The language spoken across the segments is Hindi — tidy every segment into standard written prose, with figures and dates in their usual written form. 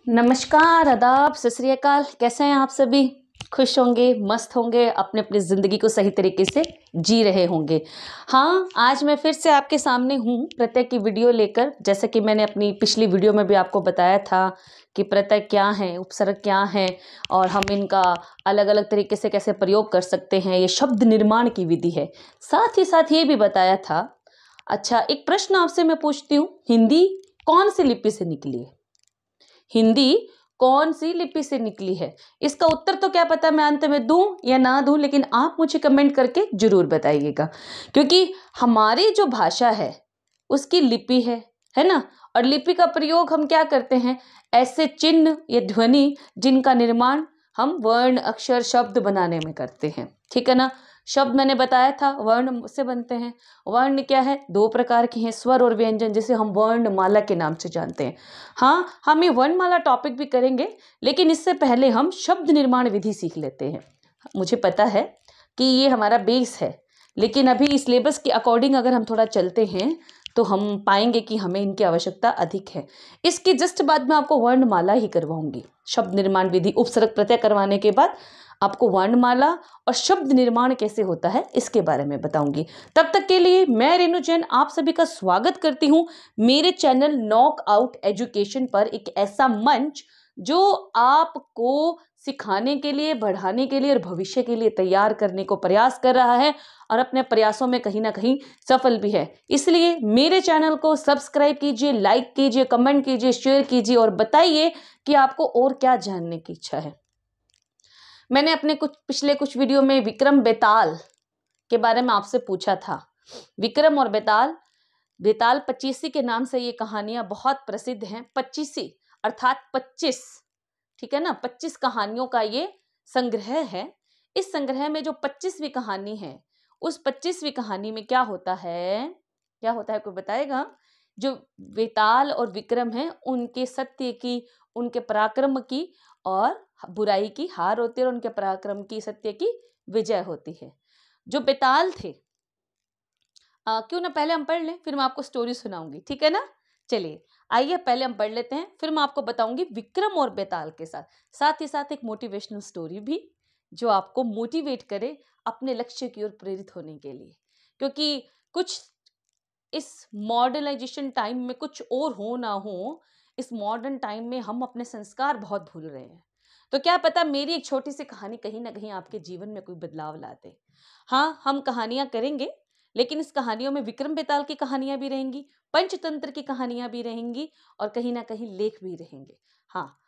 नमस्कार, आदाब, सत श्री अकाल। कैसे हैं आप सभी? खुश होंगे, मस्त होंगे, अपने अपनी ज़िंदगी को सही तरीके से जी रहे होंगे। हाँ, आज मैं फिर से आपके सामने हूँ प्रत्यय की वीडियो लेकर। जैसे कि मैंने अपनी पिछली वीडियो में भी आपको बताया था कि प्रत्यय क्या हैं, उपसर्ग क्या हैं और हम इनका अलग अलग तरीके से कैसे प्रयोग कर सकते हैं। ये शब्द निर्माण की विधि है। साथ ही साथ ये भी बताया था। अच्छा, एक प्रश्न आपसे मैं पूछती हूँ, हिंदी कौन सी लिपि से निकली है? हिंदी कौन सी लिपि से निकली है? इसका उत्तर तो क्या पता मैं अंत में दूं या ना दूं, लेकिन आप मुझे कमेंट करके जरूर बताइएगा। क्योंकि हमारी जो भाषा है उसकी लिपि है ना। और लिपि का प्रयोग हम क्या करते हैं? ऐसे चिन्ह या ध्वनि जिनका निर्माण हम वर्ण, अक्षर, शब्द बनाने में करते हैं। ठीक है ना। शब्द मैंने बताया था वर्ण से बनते हैं। वर्ण क्या है? दो प्रकार के हैं, स्वर और व्यंजन, जिसे हम वर्णमाला के नाम से जानते हैं। हाँ, हम ये वर्णमाला टॉपिक भी करेंगे, लेकिन इससे पहले हम शब्द निर्माण विधि सीख लेते हैं। मुझे पता है कि ये हमारा बेस है, लेकिन अभी सिलेबस के अकॉर्डिंग अगर हम थोड़ा चलते हैं तो हम पाएंगे कि हमें इनकी आवश्यकता अधिक है। इसकी जस्ट बाद में आपको वर्णमाला ही करवाऊंगी। शब्द निर्माण विधि, उपसर्ग प्रत्यय करवाने के बाद आपको वर्णमाला और शब्द निर्माण कैसे होता है इसके बारे में बताऊंगी। तब तक के लिए मैं रेणु जैन आप सभी का स्वागत करती हूं मेरे चैनल नॉक आउट एजुकेशन पर, एक ऐसा मंच जो आपको सिखाने के लिए, बढ़ाने के लिए और भविष्य के लिए तैयार करने को प्रयास कर रहा है और अपने प्रयासों में कहीं ना कहीं सफल भी है। इसलिए मेरे चैनल को सब्सक्राइब कीजिए, लाइक कीजिए, कमेंट कीजिए, शेयर कीजिए और बताइए कि आपको और क्या जानने की इच्छा है। मैंने अपने पिछले कुछ वीडियो में विक्रम बेताल के बारे में आपसे पूछा था। विक्रम और बेताल, बेताल पच्चीसी के नाम से ये कहानियां बहुत प्रसिद्ध हैं। पच्चीसी अर्थात 25, ठीक है ना। 25 कहानियों का ये संग्रह है। इस संग्रह में जो 25वीं कहानी है, उस 25वीं कहानी में क्या होता है, क्या होता है कोई बताएगा? जो बेताल और विक्रम है, उनके सत्य की, उनके पराक्रम की और बुराई की हार होती है और उनके पराक्रम की, सत्य की विजय होती है। जो बेताल थे, क्यों ना पहले हम पढ़ लें, फिर मैं आपको स्टोरी सुनाऊंगी, ठीक है ना। चलिए आइए पहले हम पढ़ लेते हैं, फिर मैं आपको बताऊंगी विक्रम और बेताल के साथ, साथ ही साथ एक मोटिवेशनल स्टोरी भी जो आपको मोटिवेट करे अपने लक्ष्य की ओर प्रेरित होने के लिए। क्योंकि कुछ इस मॉडर्नाइजेशन टाइम में कुछ और हो ना हो, इस मॉडर्न टाइम में हम अपने संस्कार बहुत भूल रहे हैं। तो क्या पता मेरी एक छोटी सी कहानी कहीं ना कहीं आपके जीवन में कोई बदलाव ला दे। हाँ, हम कहानियां करेंगे, लेकिन इस कहानियों में विक्रम बेताल की कहानियां भी रहेंगी, पंचतंत्र की कहानियां भी रहेंगी और कहीं ना कहीं लेख भी रहेंगे। हाँ,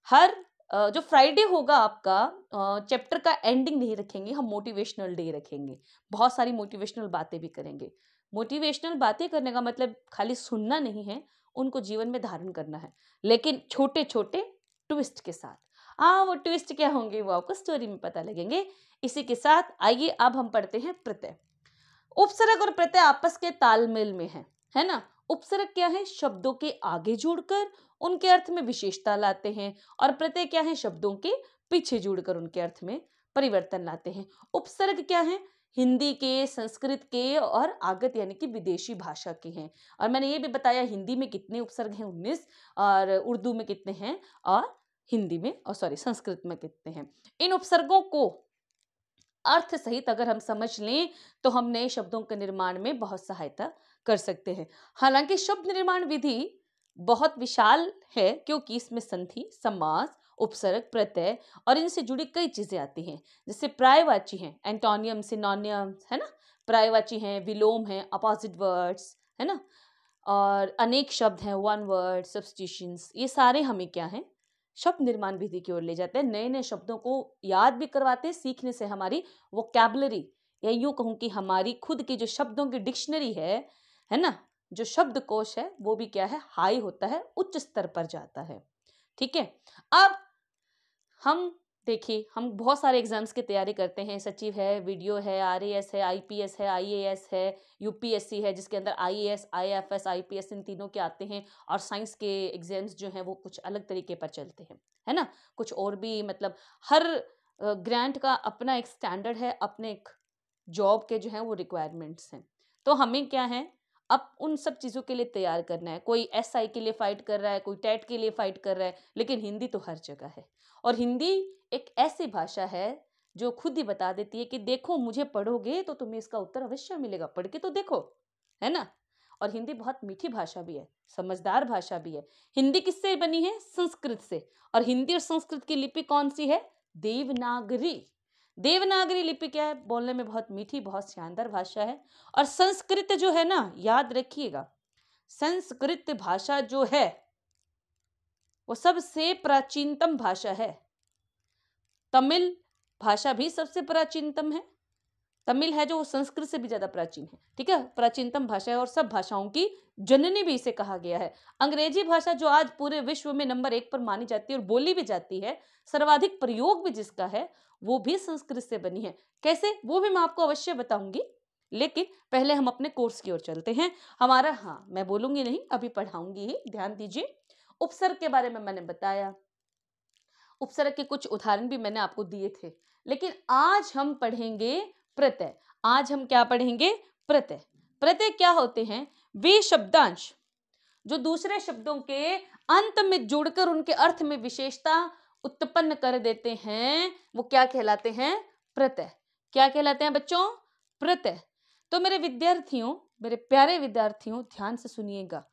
हर जो फ्राइडे होगा आपका चैप्टर का एंडिंग नहीं रखेंगे, हम मोटिवेशनल डे रखेंगे। बहुत सारी मोटिवेशनल बातें भी करेंगे। मोटिवेशनल बातें करने का मतलब खाली सुनना नहीं है, उनको जीवन में धारण करना है, लेकिन छोटे छोटे ट्विस्ट के साथ। वो ट्विस्ट क्या होंगे वो आपको स्टोरी में पता लगेंगे। इसी के साथ आइए अब हम पढ़ते हैं प्रत्यय। उपसर्ग और प्रत्यय आपस के तालमेल में है ना। उपसर्ग क्या है? शब्दों के आगे जुड़कर उनके अर्थ में विशेषता लाते हैं, और प्रत्यय क्या है? शब्दों के पीछे जुड़कर उनके अर्थ में परिवर्तन लाते हैं। उपसर्ग क्या है? हिंदी के, संस्कृत के और आगत यानी कि विदेशी भाषा के हैं। और मैंने ये भी बताया हिंदी में कितने उपसर्ग हैं, 19, और उर्दू में कितने हैं, और हिंदी में, और सॉरी संस्कृत में कितने हैं। इन उपसर्गों को अर्थ सहित अगर हम समझ लें तो हम नए शब्दों के निर्माण में बहुत सहायता कर सकते हैं। हालांकि शब्द निर्माण विधि बहुत विशाल है, क्योंकि इसमें संधि, समास, उपसर्ग, प्रत्यय और इनसे जुड़ी कई चीजें आती हैं। जैसे प्रायवाची हैं, एंटोनियम, सिनोनियम्स, है ना। प्रायवाची हैं, विलोम हैं, अपोजिट वर्ड्स, है ना। और अनेक शब्द हैं, वन वर्ड, सब्स्टिट्यूशंस, ये सारे हमें क्या हैं? शब्द निर्माण विधि की ओर ले जाते हैं। नए नए शब्दों को याद भी करवाते हैं। सीखने से हमारी वोकैबुलरी, या यूं कहूं कि हमारी खुद की जो शब्दों की डिक्शनरी है ना, जो शब्दकोश है, वो भी क्या है? हाई होता है, उच्च स्तर पर जाता है। ठीक है। अब हम देखिए, हम बहुत सारे एग्जाम्स की तैयारी करते हैं। सचिव है, वीडियो है, आरएएस है, आईपीएस है, आईएएस है, यूपीएससी है, जिसके अंदर आईएएस, आईएफएस, आईपीएस इन तीनों के आते हैं। और साइंस के एग्जाम्स जो हैं वो कुछ अलग तरीके पर चलते हैं, है ना। कुछ और भी, मतलब हर ग्रांट का अपना एक स्टैंडर्ड है, अपने एक जॉब के जो है वो रिक्वायरमेंट्स हैं। तो हमें क्या है, अब उन सब चीज़ों के लिए तैयार करना है। कोई एसआई के लिए फाइट कर रहा है, कोई टेट के लिए फाइट कर रहा है, लेकिन हिंदी तो हर जगह है। और हिंदी एक ऐसी भाषा है जो खुद ही बता देती है कि देखो मुझे पढ़ोगे तो तुम्हें इसका उत्तर अवश्य मिलेगा, पढ़ के तो देखो, है ना। और हिंदी बहुत मीठी भाषा भी है, समझदार भाषा भी है। हिंदी किससे बनी है? संस्कृत से। और हिंदी और संस्कृत की लिपि कौन सी है? देवनागरी। देवनागरी लिपि क्या है? बोलने में बहुत मीठी, बहुत शानदार भाषा है। और संस्कृत जो है ना, याद रखिएगा, संस्कृत भाषा जो है वो सबसे प्राचीनतम भाषा है। तमिल भाषा भी सबसे प्राचीनतम है। तमिल है जो संस्कृत से भी ज्यादा प्राचीन है, ठीक है, प्राचीनतम भाषा है और सब भाषाओं की जननी भी इसे कहा गया है। अंग्रेजी भाषा जो आज पूरे विश्व में नंबर 1 पर मानी जाती है और बोली भी जाती है, सर्वाधिक प्रयोग भी जिसका है, वो भी संस्कृत से बनी है। कैसे, वो भी मैं आपको अवश्य बताऊंगी, लेकिन पहले हम अपने कोर्स की ओर चलते हैं। हमारा, हाँ मैं बोलूंगी नहीं, अभी पढ़ाऊंगी ही, ध्यान दीजिए। उपसर्ग के बारे में मैंने बताया, उपसर्ग के कुछ उदाहरण भी मैंने आपको दिए थे, लेकिन आज हम पढ़ेंगे प्रत्यय। आज हम क्या पढ़ेंगे? प्रत्यय। प्रत्यय क्या होते हैं? वे शब्दांश जो दूसरे शब्दों के अंत में जुड़कर उनके अर्थ में विशेषता उत्पन्न कर देते हैं, वो क्या कहलाते हैं? प्रत्यय। क्या कहलाते हैं बच्चों? प्रत्यय। तो मेरे विद्यार्थियों, मेरे प्यारे विद्यार्थियों, ध्यान से सुनिएगा।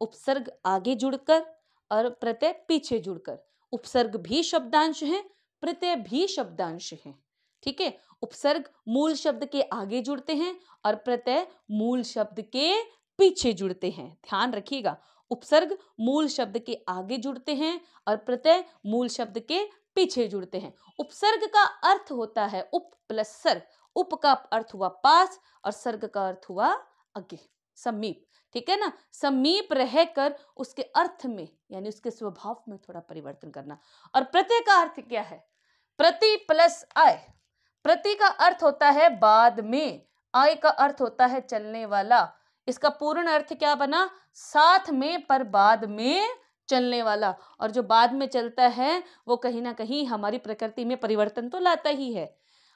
उपसर्ग आगे जुड़कर और प्रत्यय पीछे जुड़कर। उपसर्ग भी शब्दांश है, प्रत्यय भी शब्दांश है, ठीक है। उपसर्ग मूल शब्द के आगे जुड़ते हैं और प्रत्यय मूल शब्द के पीछे जुड़ते हैं। ध्यान रखिएगा, उपसर्ग मूल शब्द के आगे जुड़ते हैं और प्रत्यय मूल शब्द के पीछे जुड़ते हैं। उपसर्ग का अर्थ होता है उप प्लस सर्ग। उप का अर्थ हुआ पास और सर्ग का अर्थ हुआ आगे, समीप, ठीक है ना। समीप रहकर उसके अर्थ में यानी उसके स्वभाव में थोड़ा परिवर्तन करना। और प्रत्यय का अर्थ क्या है? प्रति प्लस आय। प्रति का अर्थ होता है बाद में, आय का अर्थ होता है चलने वाला। इसका पूर्ण अर्थ क्या बना? साथ में पर बाद में चलने वाला। और जो बाद में चलता है वो कहीं ना कहीं हमारी प्रकृति में परिवर्तन तो लाता ही है।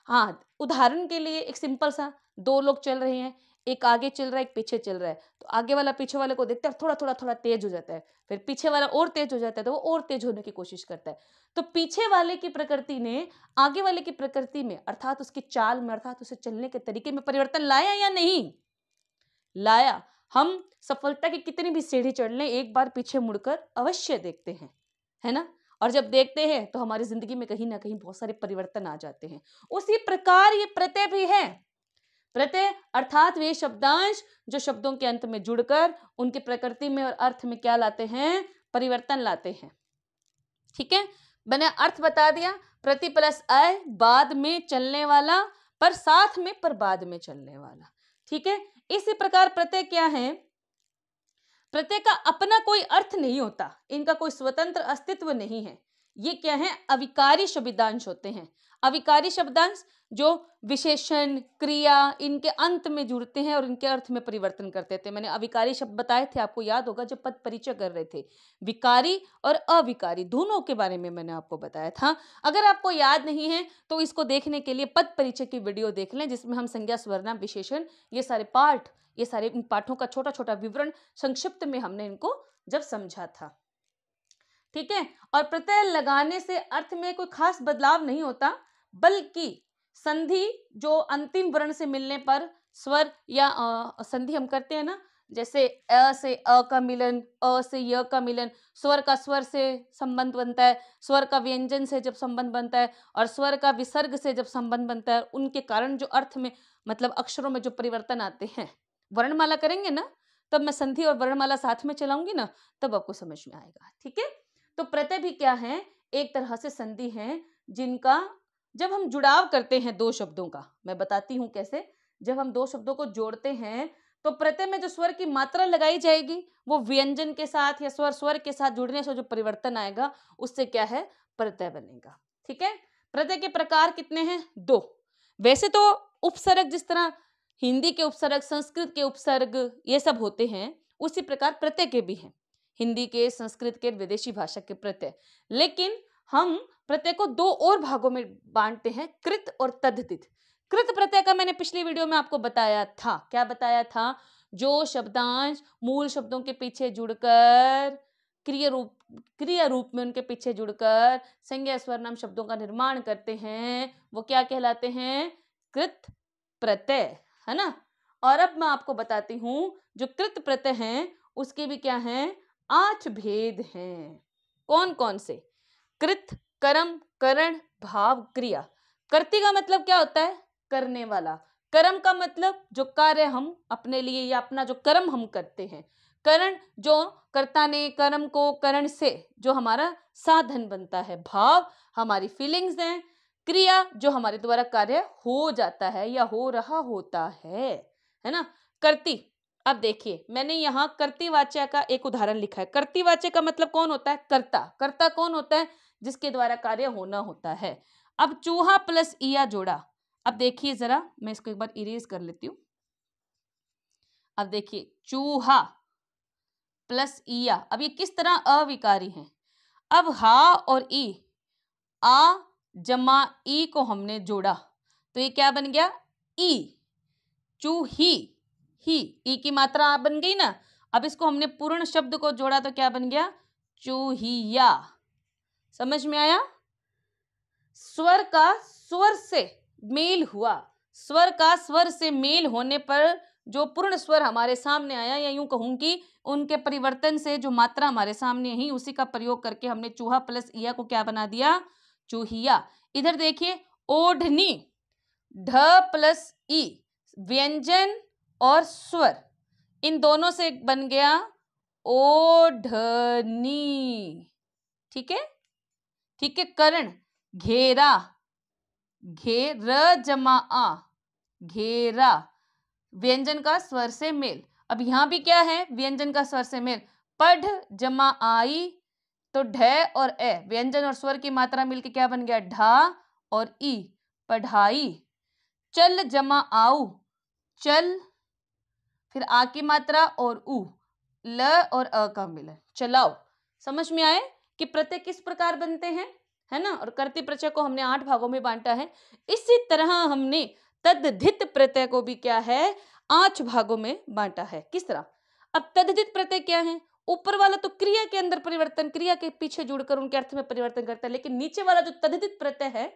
हाँ, उदाहरण के लिए एक सिंपल सा, दो लोग चल रहे हैं, एक आगे चल रहा है, एक पीछे चल रहा है, तो आगे वाला पीछे वाले को देखता है, थोड़ा थोड़ा थोड़ा तेज हो जाता है, फिर पीछे वाला और तेज हो जाता है तो वो और तेज होने की कोशिश करता है। तो पीछे वाले की प्रकृति ने आगे वाले की प्रकृति में, अर्थात उसकी चाल में, अर्थात उसे चलने के तरीके में परिवर्तन लाया या नहीं लाया? हम सफलता की कितनी भी सीढ़ी चढ़ लें, एक बार पीछे मुड़कर अवश्य देखते हैं, है ना। और जब देखते हैं तो हमारी जिंदगी में कहीं ना कहीं बहुत सारे परिवर्तन आ जाते हैं। उसी प्रकार ये प्रत्यय भी है। प्रत्यय अर्थात वे शब्दांश जो शब्दों के अंत में जुड़कर उनकी प्रकृति में और अर्थ में क्या लाते हैं? परिवर्तन लाते हैं, ठीक है। मैंने अर्थ बता दिया। प्रति प्लस अय, बाद में चलने वाला, पर साथ में पर बाद में चलने वाला, ठीक है। इसी प्रकार प्रत्यय क्या है? प्रत्यय का अपना कोई अर्थ नहीं होता, इनका कोई स्वतंत्र अस्तित्व नहीं है। ये क्या है? अविकारी शब्दांश होते हैं। अविकारी शब्दांश जो विशेषण, क्रिया इनके अंत में जुड़ते हैं और इनके अर्थ में परिवर्तन करते थे। मैंने अविकारी शब्द बताए थे, आपको याद होगा जब पद परिचय कर रहे थे। विकारी और अविकारी दोनों के बारे में मैंने आपको बताया था। अगर आपको याद नहीं है तो इसको देखने के लिए पद परिचय की वीडियो देख लें, जिसमें हम संज्ञा, सर्वनाम, विशेषण, ये सारे पाठ, ये सारे इन पाठों का छोटा छोटा विवरण संक्षिप्त में हमने इनको जब समझा था, ठीक है। और प्रत्यय लगाने से अर्थ में कोई खास बदलाव नहीं होता, बल्कि संधि जो अंतिम वर्ण से मिलने पर स्वर या संधि हम करते हैं ना, जैसे अ से अ का मिलन, अ से य का मिलन, स्वर का स्वर से संबंध बनता है, स्वर का व्यंजन से जब संबंध बनता है और स्वर का विसर्ग से जब संबंध बनता है, उनके कारण जो अर्थ में मतलब अक्षरों में जो परिवर्तन आते हैं। वर्णमाला करेंगे ना, तब मैं संधि और वर्णमाला साथ में चलाऊंगी ना, तब आपको समझ में आएगा, ठीक है। तो प्रत्यय भी क्या है? एक तरह से संधि है, जिनका जब हम जुड़ाव करते हैं दो शब्दों का, मैं बताती हूं कैसे। जब हम दो शब्दों को जोड़ते हैं तो प्रत्यय में जो स्वर की मात्रा लगाई जाएगी वो व्यंजन के साथ या स्वर के साथ जुड़ने से जो परिवर्तन आएगा उससे क्या है? प्रत्यय बनेगा, ठीक है। प्रत्यय के प्रकार कितने हैं? दो। वैसे तो उपसर्ग जिस तरह हिंदी के उपसर्ग, संस्कृत के उपसर्ग ये सब होते हैं, उसी प्रकार प्रत्यय के भी हैं, हिंदी के, संस्कृत के, विदेशी भाषा के प्रत्यय। लेकिन हम प्रत्यय को दो और भागों में बांटते हैं, कृत और तद्धित। कृत प्रत्यय का मैंने पिछली वीडियो में आपको बताया था। क्या बताया था? जो शब्दांश मूल शब्दों के पीछे जुड़कर क्रिया रूप में उनके पीछे जुड़कर संज्ञा स्वरनाम शब्दों का निर्माण करते हैं, वो क्या कहलाते हैं? कृत प्रत्यय, है ना। और अब मैं आपको बताती हूं, जो कृत प्रत्यय हैं उसके भी क्या हैं? 8 भेद हैं। कौन कौन से? कृत, कर्म, करण, भाव, क्रिया। कर्ती का मतलब क्या होता है? करने वाला। कर्म का मतलब जो कार्य हम अपने लिए या अपना जो कर्म हम करते हैं। करण, जो कर्ता ने कर्म को करण से जो हमारा साधन बनता है। भाव, हमारी फीलिंग्स हैं। क्रिया, जो हमारे द्वारा कार्य हो जाता है या हो रहा होता है ना। कर्ती, अब देखिए मैंने यहाँ कर्तृवाच्य का एक उदाहरण लिखा है। कर्तृवाच्य का मतलब कौन होता है? कर्ता। कर्ता कौन होता है? जिसके द्वारा कार्य होना होता है। अब चूहा प्लस ईया जोड़ा। अब देखिए जरा, मैं इसको एक बार इरेज कर लेती हूँ। अब देखिए चूहा प्लस ईया, अब ये किस तरह अविकारी है। अब हा और ई, आ जमा ई को हमने जोड़ा तो ये क्या बन गया? ई। चूही, ही, ई की मात्रा बन गई ना। अब इसको हमने पूर्ण शब्द को जोड़ा तो क्या बन गया? चूहिया। समझ में आया? स्वर का स्वर से मेल हुआ। स्वर का स्वर से मेल होने पर जो पूर्ण स्वर हमारे सामने आया, या यूं कहूं कि उनके परिवर्तन से जो मात्रा हमारे सामने ही, उसी का प्रयोग करके हमने चूहा प्लस ईया को क्या बना दिया? चूहिया। इधर देखिए ओढ़नी, ढ प्लस ई, व्यंजन और स्वर, इन दोनों से बन गया ओढ़नी। ठीक है, ठीक है। करण, घेरा, घेर जमा आ, घेरा, व्यंजन का स्वर से मेल। अब यहां भी क्या है? व्यंजन का स्वर से मेल। पढ़ जमा आई, तो ढ और ए, व्यंजन और स्वर की मात्रा मिलके क्या बन गया? ढा और ई, पढ़ाई। चल जमा आऊ, चल, फिर आ की मात्रा और उ, ल और अ का मिलन, चलाओ। समझ में आए कि प्रत्यय किस प्रकार बनते हैं, है ना। और कर्तृ प्रत्यय को हमने 8 भागों में बांटा है। इसी तरह हमने तद्धित प्रत्यय को भी क्या है? 8 भागों में बांटा है। किस तरह? अब तद्धित प्रत्यय क्या है? ऊपर वाला तो क्रिया के अंदर परिवर्तन, क्रिया के पीछे जुड़कर उनके अर्थ में परिवर्तन करता है, लेकिन नीचे वाला जो तद्धित प्रत्यय है,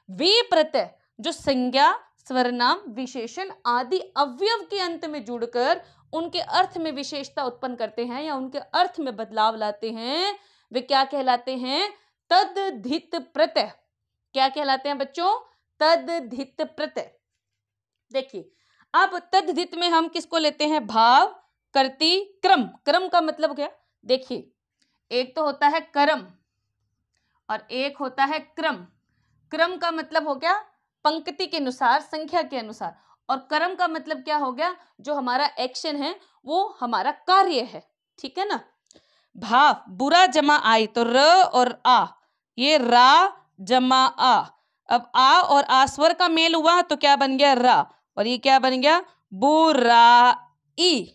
वे प्रत्यय जो संज्ञा, स्वरनाम, विशेषण आदि अवयव के अंत में जुड़कर उनके अर्थ में विशेषता उत्पन्न करते हैं या उनके अर्थ में बदलाव लाते हैं, वे क्या कहलाते हैं? तद्धित प्रत्यय। क्या कहलाते हैं बच्चों? तद्धित प्रत्यय। देखिए अब तद्धित में हम किसको लेते हैं? भाव, कर्ती, क्रम। क्रम का मतलब क्या? देखिए एक तो होता है कर्म और एक होता है क्रम। क्रम का मतलब हो गया पंक्ति के अनुसार, संख्या के अनुसार, और कर्म का मतलब क्या हो गया? जो हमारा एक्शन है वो हमारा कार्य है। ठीक है ना। भाव, बुरा जमा आई, तो र और आ, ये रा जमा आ। अब आ और आ स्वर का मेल हुआ तो क्या बन गया? रा, और ये क्या बन गया? बुराई।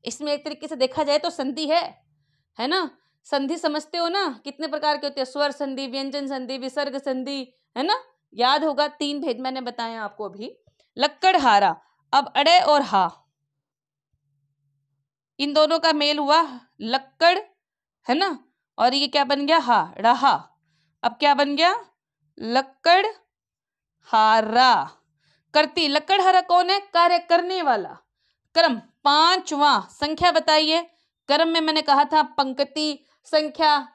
इसमें एक तरीके से देखा जाए तो संधि है ना। संधि समझते हो ना? कितने प्रकार के होते हैं? स्वर संधि, व्यंजन संधि, विसर्ग संधि, है ना। याद होगा 3 भेद मैंने बताया आपको अभी। लक्कड़हारा, अब अड़े और हा, इन दोनों का मेल हुआ लक्कड़, है ना, और ये क्या बन गया? हा, रहा। अब क्या बन गया? लक्कड़ हारा। करती, लक्कड़हारा कौन है? कार्य करने वाला। क्रम, 5वां, संख्या बताइए। क्रम में मैंने कहा था पंक्ति संख्या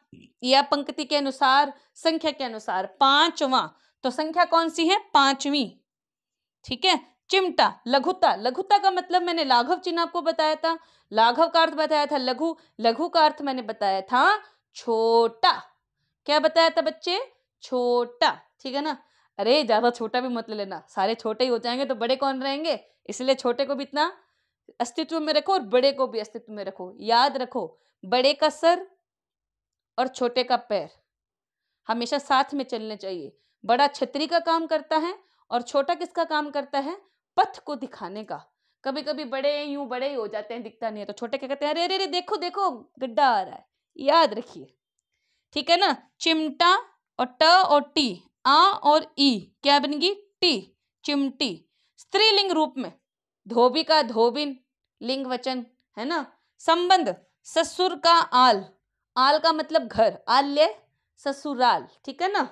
या पंक्ति के अनुसार, संख्या के अनुसार। 5वां, तो संख्या कौन सी है? 5वीं। ठीक है। चिमटा, लघुता। लघुता का मतलब मैंने लाघव चिन्ह आपको बताया था। लाघव का अर्थ बताया था लघु, लघु का अर्थ मैंने बताया था छोटा। क्या बताया था बच्चे? छोटा। ठीक है ना। अरे ज्यादा छोटा भी मत ले लेना, सारे छोटे ही हो जाएंगे तो बड़े कौन रहेंगे, इसलिए छोटे को भी इतना अस्तित्व में रखो और बड़े को भी अस्तित्व में रखो। याद रखो, बड़े का सर और छोटे का पैर हमेशा साथ में चलने चाहिए। बड़ा छतरी का काम करता है और छोटा किसका काम करता है? पथ को दिखाने का। कभी कभी बड़े यूं बड़े ही हो जाते हैं, दिखता नहीं है, तो छोटे क्या कहते हैं? अरे अरे देखो देखो गड्ढा आ रहा है। याद रखिए। ठीक है ना। चिमटा, और ट और टी, आ और ई क्या बनेगी? टी, चिमटी। स्त्रीलिंग रूप में धोबी का धोबिन, लिंग वचन है ना। संबंध, ससुर का आल, आल का मतलब घर, आल्य ससुराल, ठीक है ना।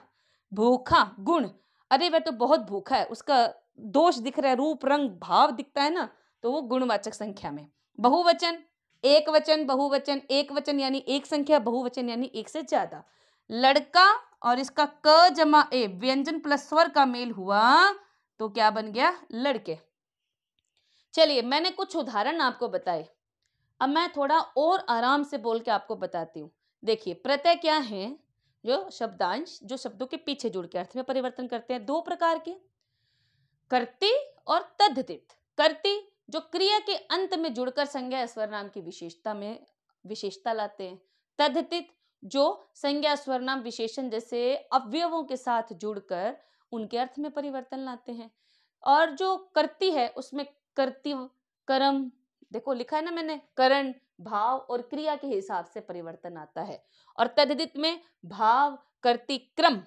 भूखा, गुण, अरे वह तो बहुत भूखा है, उसका दोष दिख रहा है, रूप रंग भाव दिखता है ना, तो वो गुणवाचक संख्या में। बहुवचन, एक वचन, बहुवचन, एक वचन यानी एक संख्या, बहुवचन यानी एक से ज्यादा। लड़का और इसका क जमा ए, व्यंजन प्लस स्वर का मेल हुआ तो क्या बन गया, लड़के। चलिए मैंने कुछ उदाहरण आपको बताए, अब मैं थोड़ा और आराम से बोल के आपको बताती हूँ। देखिए प्रत्यय क्या है, जो शब्दांश जो शब्दों के पीछे जुड़ के अर्थ में परिवर्तन करते हैं, दो प्रकार के, कर्ती और तद्धित। कर्ती जो क्रिया के अंत में जुड़कर संज्ञा स्वरनाम की विशेषता लाते हैं। तद्धित जो संज्ञा स्वरनाम विशेषण जैसे अवयवों के साथ जुड़कर उनके अर्थ में परिवर्तन लाते हैं। और जो कर्ती है उसमें कर्तव्य, कर्म, देखो लिखा है ना मैंने, करण, भाव और क्रिया के हिसाब से परिवर्तन आता है। और तद्धित में भाव, कर्ती, क्रम,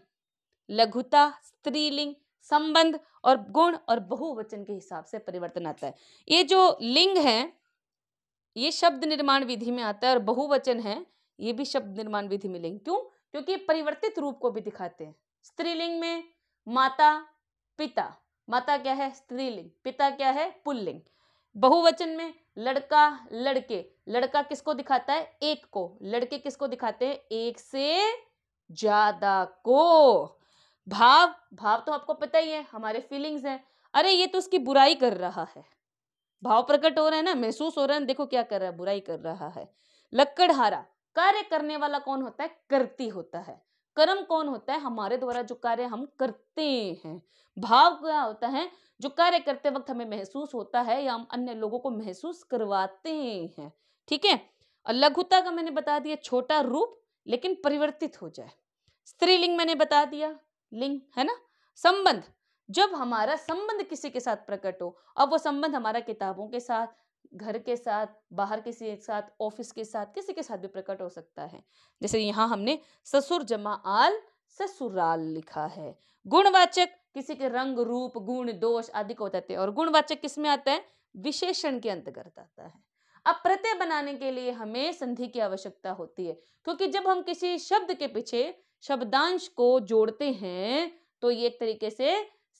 लघुता, स्त्रीलिंग, संबंध और गुण और बहुवचन के हिसाब से परिवर्तन आता है। ये जो लिंग है ये शब्द निर्माण विधि में आता है और बहुवचन है ये भी शब्द निर्माण विधि में लिंग। क्यों? क्योंकि परिवर्तित रूप को भी दिखाते हैं। स्त्रीलिंग में माता, पिता, माता क्या है, स्त्रीलिंग, पिता क्या है, पुल्लिंग। बहुवचन में लड़का, लड़के, लड़का किसको दिखाता है, एक को, लड़के किसको दिखाते हैं, एक से ज्यादा को। भाव, भाव तो आपको पता ही है हमारे फीलिंग्स हैं, अरे ये तो उसकी बुराई कर रहा है, भाव प्रकट हो रहा है ना, महसूस हो रहा है, देखो क्या कर रहा है, बुराई कर रहा है। लक्कड़हारा, कार्य करने वाला कौन होता है, कर्ती होता है। कर्म कौन होता है, हमारे द्वारा जो कार्य हम करते हैं। भाव क्या होता है, जो कार्य करते वक्त हमें महसूस होता है या हम अन्य लोगों को महसूस करवाते हैं, ठीक है। और लघुता का मैंने बता दिया, छोटा रूप लेकिन परिवर्तित हो जाए। स्त्रीलिंग मैंने बता दिया, लिंग है ना। संबंध, जब हमारा संबंध किसी के साथ प्रकट हो, अब वो संबंध हमारा किताबों के साथ, घर के साथ, बाहर किसी के साथ, ऑफिस के साथ, किसी के साथ भी प्रकट हो सकता है। जैसे यहाँ हमने ससुर जमा आल ससुराल लिखा है। गुणवाचक किसी के रंग, रूप, गुण, दोष आदि को बताते हैं। और गुणवाचक किसमें आता है, विशेषण के अंतर्गत आता है। अब प्रत्यय बनाने के लिए हमें संधि की आवश्यकता होती है, क्योंकि जब हम किसी शब्द के पीछे शब्दांश को जोड़ते हैं तो ये एक तरीके से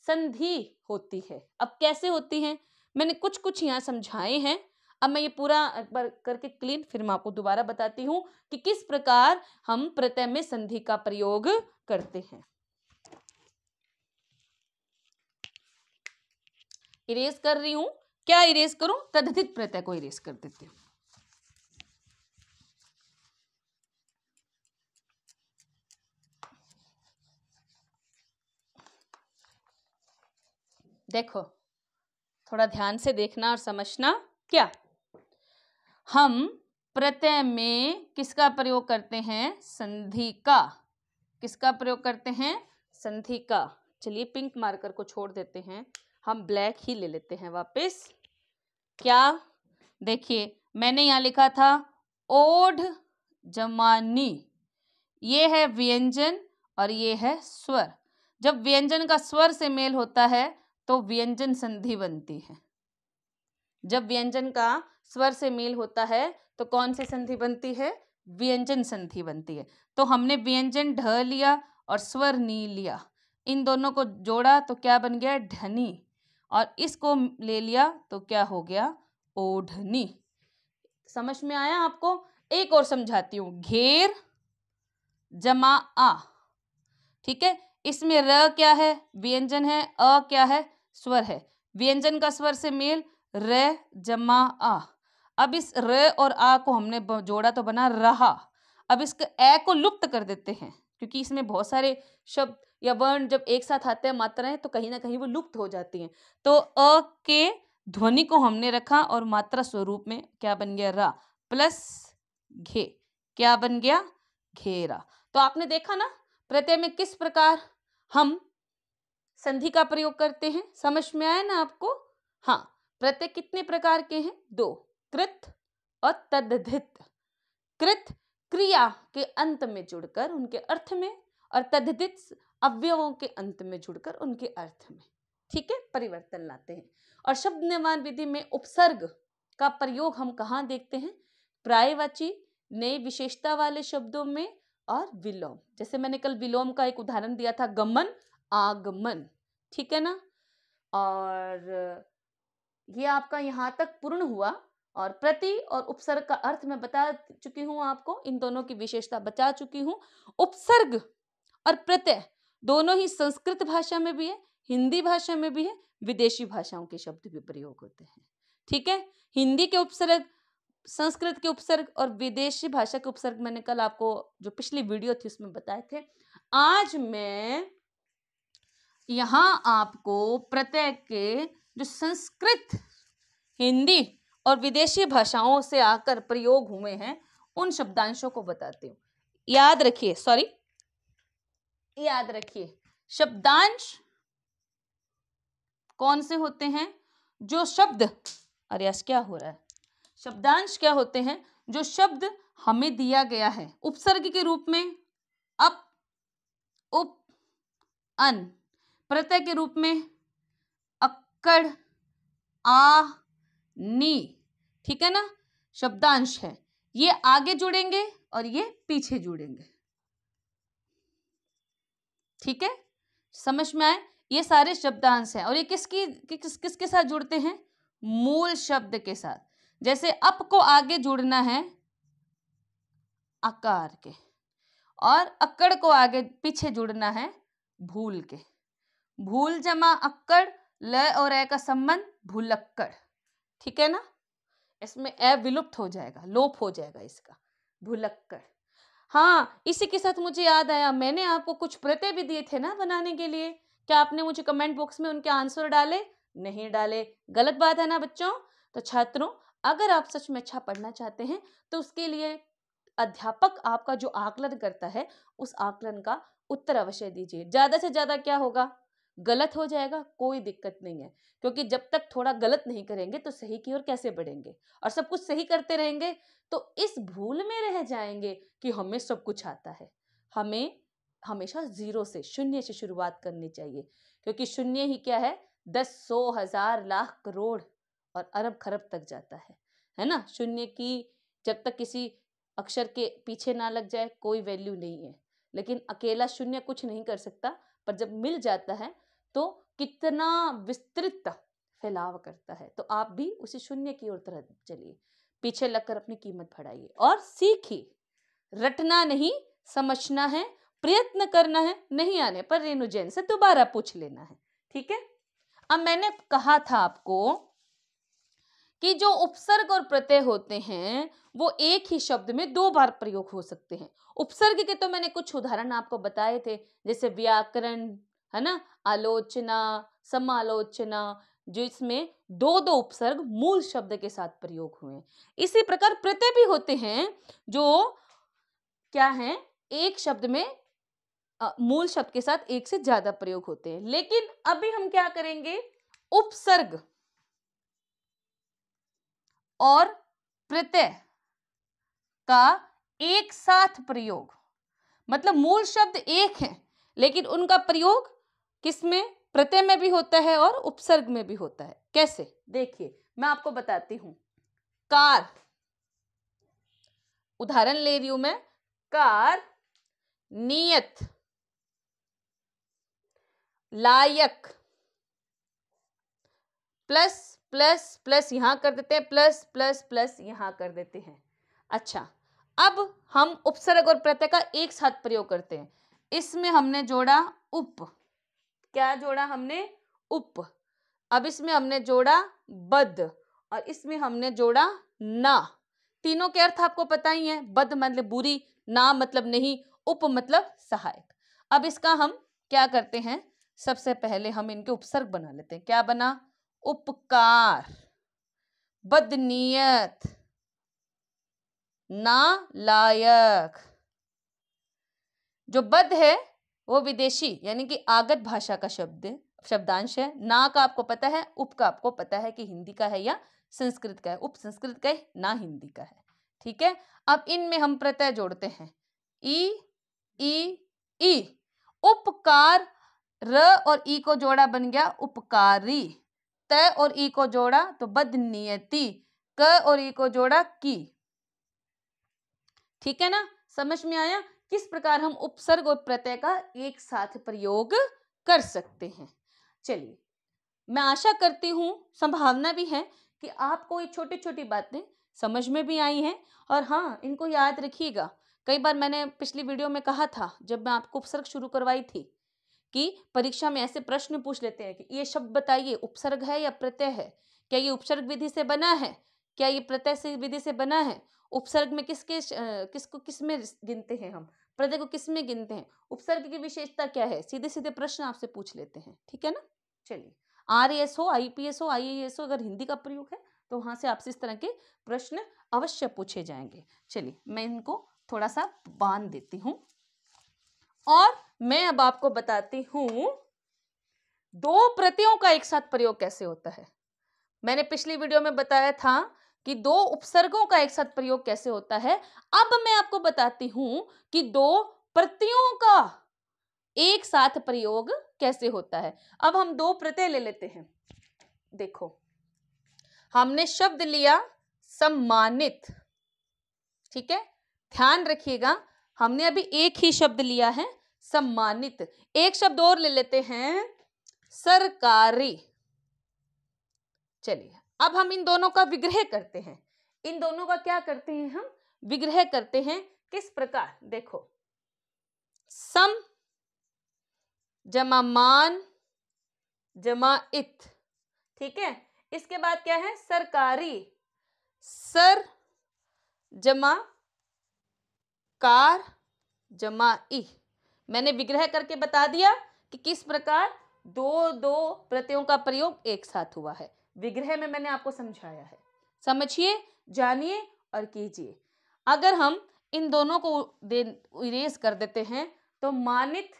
संधि होती है। अब कैसे होती है, मैंने कुछ कुछ यहाँ समझाए हैं, अब मैं ये पूरा एक बार करके क्लीन फिर मैं आपको दोबारा बताती हूँ कि किस प्रकार हम प्रत्यय में संधि का प्रयोग करते हैं। इरेज कर रही हूं, क्या इरेज करूं, तद्धित प्रत्यय को इरेज कर देती हूं। देखो थोड़ा ध्यान से देखना और समझना, क्या हम प्रत्यय में किसका प्रयोग करते हैं, संधि का। किसका प्रयोग करते हैं, संधि का। चलिए पिंक मार्कर को छोड़ देते हैं, हम ब्लैक ही ले लेते हैं वापस। क्या, देखिए मैंने यहां लिखा था ओढ़ जमानी, ये है व्यंजन और ये है स्वर। जब व्यंजन का स्वर से मेल होता है तो व्यंजन संधि बनती है। जब व्यंजन का स्वर से मेल होता है तो कौन सी संधि बनती है, व्यंजन संधि बनती है। तो हमने व्यंजन ढ लिया और स्वर नी लिया, इन दोनों को जोड़ा तो क्या बन गया, ढनी, और इसको ले लिया तो क्या हो गया, ओढ़नी। समझ में आया आपको? एक और समझाती हूं, घेर जमा आ, ठीक है। इसमें र क्या है, व्यंजन है, अ क्या है, स्वर है। व्यंजन का स्वर से मेल र जमा आ। अब इस र और आ को हमने जोड़ा तो बना रहा। अब इसके ए को लुप्त कर देते हैं, क्योंकि इसमें बहुत सारे शब्द या वर्ण जब एक साथ आते हैं मात्राएं तो कहीं ना कहीं वो लुप्त हो जाती हैं। तो अ के ध्वनि को हमने रखा और मात्रा स्वरूप में क्या बन गया, रा प्लस घे, क्या बन गया, घेरा। तो आपने देखा ना प्रत्यय में किस प्रकार हम संधि का प्रयोग करते हैं, समझ में आया ना आपको? हाँ, प्रत्यय कितने प्रकार के हैं, दो, कृत और तद्धित। कृत क्रिया के अंत में जुड़कर उनके अर्थ में, और तद्धित अवयवों के अंत में जुड़कर उनके अर्थ में, ठीक है, परिवर्तन लाते हैं। और शब्द निर्माण विधि में उपसर्ग का प्रयोग हम कहाँ देखते हैं? पर्यायवाची, नई विशेषता वाले शब्दों में और विलोम। जैसे मैंने कल विलोम का एक उदाहरण दिया था, गमन, आगमन, ठीक है ना। और ये आपका यहाँ तक पूर्ण हुआ। और प्रति और उपसर्ग का अर्थ मैं बता चुकी हूँ आपको, इन दोनों की विशेषता बता चुकी हूँ। उपसर्ग और प्रत्यय दोनों ही संस्कृत भाषा में भी है, हिंदी भाषा में भी है, विदेशी भाषाओं के शब्द भी प्रयोग होते हैं, ठीक है। हिंदी के उपसर्ग, संस्कृत के उपसर्ग और विदेशी भाषा के उपसर्ग मैंने कल आपको जो पिछली वीडियो थी उसमें बताए थे। आज मैं यहाँ आपको प्रत्यय के जो संस्कृत, हिंदी और विदेशी भाषाओं से आकर प्रयोग हुए हैं उन शब्दांशों को बताती हूँ। याद रखिए, याद रखिए, शब्दांश कौन से होते हैं? जो शब्द, अरे आज क्या हो रहा है, शब्दांश क्या होते हैं? जो शब्द हमें दिया गया है उपसर्ग के रूप में अप, उप, अन, प्रत्यय के रूप में अक्कड़, आ, नी, ठीक है ना। शब्दांश है, ये आगे जुड़ेंगे और ये पीछे जुड़ेंगे, ठीक है, समझ में आए। ये सारे शब्दांश हैं और ये किसके साथ जुड़ते हैं? मूल शब्द के साथ। जैसे अप को आगे जुड़ना है आकार के, और अक्कड़ को आगे पीछे जुड़ना है भूल के। भूल जमा अक्कड़, ल और ए का संबंध भूलक्कड़, ठीक है ना। इसमें ए विलुप्त हो जाएगा, लोप हो जाएगा इसका, भूलक्कड़। हाँ, इसी के साथ मुझे याद आया, मैंने आपको कुछ प्रत्यय भी दिए थे ना बनाने के लिए। क्या आपने मुझे कमेंट बॉक्स में उनके आंसर डाले? नहीं डाले, गलत बात है ना बच्चों। तो छात्रों, अगर आप सच में अच्छा पढ़ना चाहते हैं तो उसके लिए अध्यापक आपका जो आकलन करता है उस आकलन का उत्तर अवश्य दीजिए। ज्यादा से ज्यादा क्या होगा? गलत हो जाएगा, कोई दिक्कत नहीं है, क्योंकि जब तक थोड़ा गलत नहीं करेंगे तो सही की ओर कैसे बढ़ेंगे। और सब कुछ सही करते रहेंगे तो इस भूल में रह जाएंगे कि हमें सब कुछ आता है। हमें हमेशा जीरो से, शून्य से शुरुआत करनी चाहिए, क्योंकि शून्य ही क्या है? 10, 100, 1000, लाख, करोड़ और अरब खरब तक जाता है ना। शून्य की जब तक किसी अक्षर के पीछे ना लग जाए कोई वैल्यू नहीं है। लेकिन अकेला शून्य कुछ नहीं कर सकता, पर जब मिल जाता है तो कितना विस्तृत फैलाव करता है। तो आप भी उसी शून्य की ओर तरफ चलिए, पीछे लगकर अपनी कीमत बढ़ाइए और सीखिए। रटना नहीं, समझना है, प्रयत्न करना है, नहीं आने पर रेणु जैन से दोबारा पूछ लेना है, ठीक है। अब मैंने कहा था आपको कि जो उपसर्ग और प्रत्यय होते हैं वो एक ही शब्द में 2 बार प्रयोग हो सकते हैं। उपसर्ग के तो मैंने कुछ उदाहरण आपको बताए थे, जैसे व्याकरण, है ना, आलोचना, समालोचना, जो इसमें 2-2 उपसर्ग मूल शब्द के साथ प्रयोग हुए। इसी प्रकार प्रत्यय भी होते हैं जो क्या है, एक शब्द में मूल शब्द के साथ एक से ज्यादा प्रयोग होते हैं। लेकिन अभी हम क्या करेंगे? उपसर्ग और प्रत्यय का एक साथ प्रयोग, मतलब मूल शब्द एक है लेकिन उनका प्रयोग किसमें? प्रत्यय में भी होता है और उपसर्ग में भी होता है। कैसे? देखिए, मैं आपको बताती हूं। कार, उदाहरण ले रही हूं मैं, कार, नियत, लायक, प्लस प्लस प्लस यहां कर देते हैं, प्लस प्लस प्लस यहां कर देते हैं। अच्छा, अब हम उपसर्ग और प्रत्यय का एक साथ प्रयोग करते हैं। इसमें हमने जोड़ा उप, क्या जोड़ा हमने? उप। अब इसमें हमने जोड़ा बद और इसमें हमने जोड़ा ना। तीनों के अर्थ आपको पता ही है, बद मतलब बुरी, ना मतलब नहीं, उप मतलब सहायक। अब इसका हम क्या करते हैं? सबसे पहले हम इनके उपसर्ग बना लेते हैं। क्या बना? उपकार, बदनीयत, ना लायक। जो बद है वो विदेशी यानी कि आगत भाषा का शब्दांश है। ना का आपको पता है, उप का आपको पता है कि हिंदी का है या संस्कृत का है, उप संस्कृत का है, ना हिंदी का है, ठीक है। अब इनमें हम प्रत्यय जोड़ते हैं, ई, ई, ई। उपकार, र और ई को जोड़ा बन गया उपकारी, त और ई को जोड़ा तो बदनियति, क और ई को जोड़ा की। ठीक है ना, समझ में आया किस प्रकार हम उपसर्ग और प्रत्यय का एक साथ प्रयोग कर सकते हैं। चलिए, मैं आशा करती हूं, संभावना भी है कि आपको ये छोटी छोटी बातें समझ में भी आई हैं। और हाँ, इनको याद रखिएगा। कई बार मैंने पिछली वीडियो में कहा था, जब मैं आपको उपसर्ग शुरू करवाई थी, कि परीक्षा में ऐसे प्रश्न पूछ लेते हैं कि ये शब्द बताइए उपसर्ग है या प्रत्यय है, क्या ये उपसर्ग विधि से बना है, क्या ये प्रत्यय से विधि से बना है, उपसर्ग में किसको किस में गिनते हैं हम, प्रत्यय को किस में गिनते हैं, उपसर्ग की विशेषता क्या है, सीधे सीधे प्रश्न आपसे पूछ लेते हैं। ठीक है ना। चलिए, RAS हो, IPS हो, IAS हो, अगर हिंदी का प्रयोग है तो वहां से आपसे इस तरह के प्रश्न अवश्य पूछे जाएंगे। चलिए, मैं इनको थोड़ा सा बांध देती हूं और मैं अब आपको बताती हूं दो प्रत्ययों का एक साथ प्रयोग कैसे होता है। मैंने पिछली वीडियो में बताया था कि दो उपसर्गों का एक साथ प्रयोग कैसे होता है। अब मैं आपको बताती हूं कि दो प्रत्ययों का एक साथ प्रयोग कैसे होता है। अब हम दो प्रत्यय ले लेते हैं। देखो, हमने शब्द लिया सम्मानित। ठीक है, ध्यान रखिएगा, हमने अभी एक ही शब्द लिया है सम्मानित। एक शब्द और ले लेते हैं सरकारी। चलिए, अब हम इन दोनों का विग्रह करते हैं। इन दोनों का क्या करते हैं हम, विग्रह करते हैं। किस प्रकार, देखो, सम जमा मान जमा इत। ठीक है, इसके बाद क्या है, सरकारी, सर जमा कार जमा ई। मैंने विग्रह करके बता दिया कि किस प्रकार दो दो प्रत्ययों का प्रयोग एक साथ हुआ है। विग्रह में मैंने आपको समझाया है, समझिए, जानिए और कीजिए। अगर हम इन दोनों को इरेज कर देते हैं तो मानित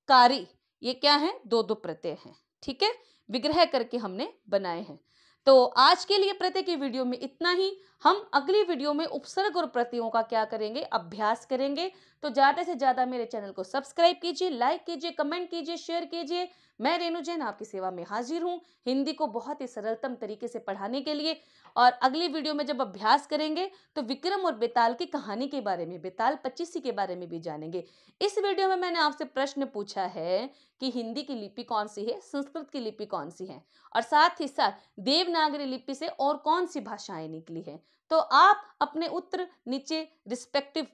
कारी, ये क्या है, दो दो प्रत्यय हैं। ठीक है, विग्रह करके हमने बनाए हैं। तो आज के लिए प्रत्यय की वीडियो में इतना ही। हम अगली वीडियो में उपसर्ग और प्रत्ययों का क्या करेंगे, अभ्यास करेंगे। तो ज्यादा से ज्यादा मेरे चैनल को सब्सक्राइब कीजिए, लाइक कीजिए, कमेंट कीजिए, शेयर कीजिए। मैं रेणु जैन आपकी सेवा में हाजिर हूँ, हिंदी को बहुत ही सरलतम तरीके से पढ़ाने के लिए। और अगली वीडियो में जब अभ्यास करेंगे तो विक्रम और बेताल की कहानी के बारे में, बेताल 25 के बारे में भी जानेंगे। इस वीडियो में मैंने आपसे प्रश्न पूछा है कि हिंदी की लिपि कौन सी है, संस्कृत की लिपि कौन सी है, और साथ ही साथ देवनागरी लिपि से और कौन सी भाषाएं निकली हैं। तो आप अपने उत्तर नीचे रिस्पेक्टिव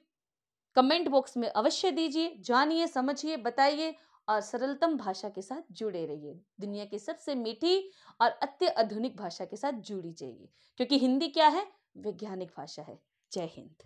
कमेंट बॉक्स में अवश्य दीजिए, जानिए, समझिए, बताइए और सरलतम भाषा के साथ जुड़े रहिए। दुनिया की सबसे मीठी और अति आधुनिक भाषा के साथ जुड़ी जाइए, क्योंकि हिंदी क्या है, वैज्ञानिक भाषा है। जय हिंद।